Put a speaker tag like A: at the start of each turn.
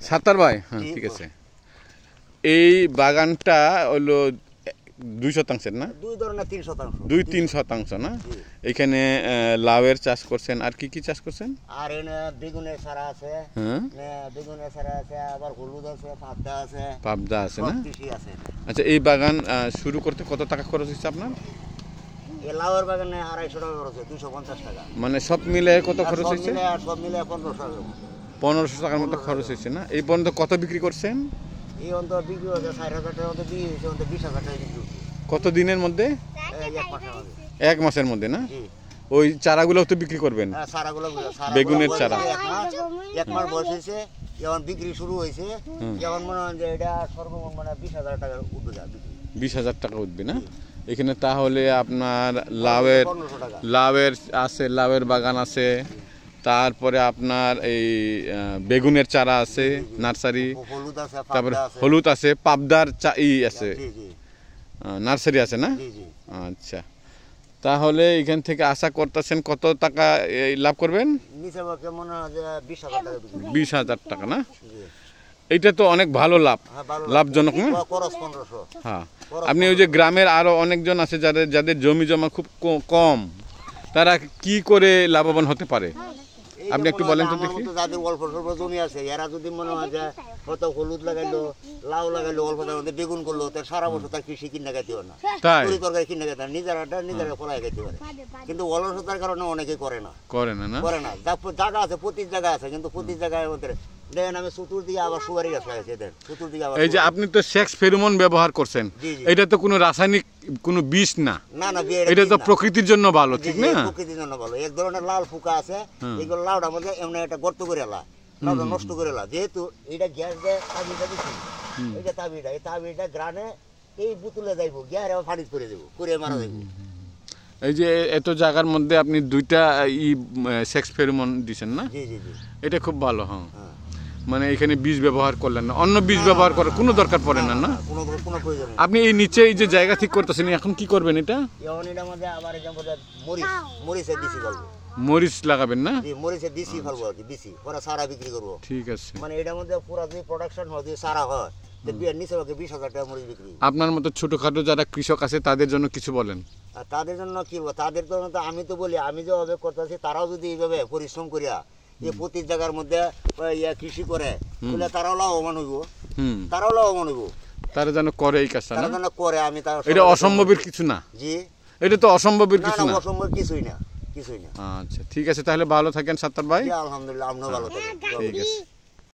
A: সাত্তার ভাই, হ্যাঁ ঠিক আছে। এই বাগানটা হলো 2 শতাংশের না? 2-3 শতাংশ না? এখানে লাউয়ের চাষ করছেন, আর কি কি চাষ করছেন?
B: আর এনে বেগুনের চারা আছে,
A: হ্যাঁ
B: বেগুনের চারা আছে, আবার হলুদ আছে,
A: পাবদা আছে না?
B: কৃষি আছে।
A: আচ্ছা, এই বাগান শুরু করতে কত টাকা খরচ হয়েছে আপনার?
B: এই লাউয়ের বাগানে 250 টাকা খরচ, 250 টাকা।
A: মানে সব মিলে কত খরচ হয়েছে?
B: সব মিলে 1500 টাকা।
A: 1500 টাকার মতো খরচ হয়েছে না? এই পর্যন্ত কত বিক্রি করছেন?
B: এই অন্তত বিক্রি হয়েছে 4000 টাকার মধ্যে বিক্রি হয়েছে, অন্তত 20000 টাকা বিক্রি হয়েছে।
A: কত দিনের মধ্যে?
B: 1
A: মাসের মধ্যে না? ওই চারাগুলো তো বিক্রি করবেন? বেগুনের চারা
B: 1 মাস বয়স হয়েছে, যখন বিক্রি শুরু হয়েছে, যখন মনে হয় যে এটা সর্বমোট মানে 20000 টাকা উঠবে,
A: 20000 টাকা উঠবে না? এখানে তাহলে আপনার লাউয়ের আছে, লাউয়ের বাগান আছে, তারপরে আপনার এই বেগুনের চারা আছে, নার্সারি, তারপরে হলুদ আছে, পাবদার আছে, নার্সারি আছে না? আচ্ছা, তাহলে এখান থেকে আশা করতেছেন কত টাকা লাভ করবেন? 20,000 টাকা না? এটা তো অনেক ভালো লাভজনক না? হ্যাঁ, আপনি ওই যে গ্রামের আরো অনেকজন আছে যাদের জমি জমা খুব কম, তারা কি করে লাভবান হতে পারে আপনি একটু বলেন তো দেখি।
B: যাদের অল্প স্বল্প জমি আছে, এরা যদি মনে হয় যে কত হলুদ লাগাইলো, লাউ লাগাইলো, অল্প মধ্যে বেগুন করলো, তার সারা বছর তার কৃষি কিনে খাইতে হয় না, তরকারি কিনে খাইতে হয়, নিজেরা ফলাই খাইতে পারে। কিন্তু অলসতার কারণে অনেকে করে না। জায়গা আছে, প্রতি জায়গা আছে, কিন্তু প্রতি জায়গায় মধ্যে দেখেন আমি চতুর্দিকে আবার সুপারি গাছ লাগাইছি।
A: এই যে আপনি তো সেক্স ফেরোমন ব্যবহার করছেন, এটা তো কোনো রাসায়নিক কোনো বিষ না, এটা তো প্রকৃতির জন্য ভালো, ঠিক না?
B: প্রকৃতির জন্য ভালো। এক ধরনের লাল পোকা আছে, এইগুলো লাউটার মধ্যে এমনি একটা গর্ত করে লাউটা নষ্ট করে যেহেতু এটা গ্যাস দেয়, তাবিটা দিচ্ছি, এইটা তাবিটা, এই তাবিটা গ্রানে এই বোতলে যাইবো, গ্যাস আবার ফাড়ি করে দেবো, করে মারা যাইবো।
A: এই যে এত জায়গার মধ্যে আপনি 2টা সেক্স ফেরোমন দিচ্ছেন না? এটা খুব ভালো। হ্যাঁ, মানে এখানে বীজ ব্যবহার করলেন না, অন্য বীজ ব্যবহার করার কোনো দরকার পড়ে না না? আপনি এই নিচে এই যে জায়গা ঠিক করতেছেন, এখন কি করবেন? এটা মরিচ লাগাবেন না?
B: মরিচের বিসি ফেলবো আর কি, বিসি পরে সারা বিক্রি করবো।
A: ঠিক আছে।
B: মানে এটার মধ্যে পুরো যদি প্রোডাকশন হয়, যদি সারা হয়, নিচে 20,000 টাকা মরিচ বিক্রি।
A: আপনার মতো ছোটখাটো যারা কৃষক আছে তাদের জন্য কিছু বলেন।
B: আর তাদের জন্য কি বলবো, তাদের জন্য তো আমি তো বলি, আমি যেভাবে করতেছি তারাও যদি এইভাবে পরিশ্রম করিয়া যে প্রতি জায়গার মধ্যে কৃষি করে, তারাও লাভবান হইব, তারাও লাভবান হইব।
A: তারা যেন করে এই কাজটা,
B: তারা যেন করে। আমি
A: এটা অসম্ভবের কিছু না।
B: জি,
A: এটা তো অসম্ভবের কিছু না,
B: অসম্ভব কিছুই না, কিছুই না।
A: আচ্ছা, ঠিক আছে, তাহলে ভালো থাকেন সাত্তার ভাই।
B: আলহামদুলিল্লাহ, আপনিও ভালো থাকেন।
A: ঠিক আছে।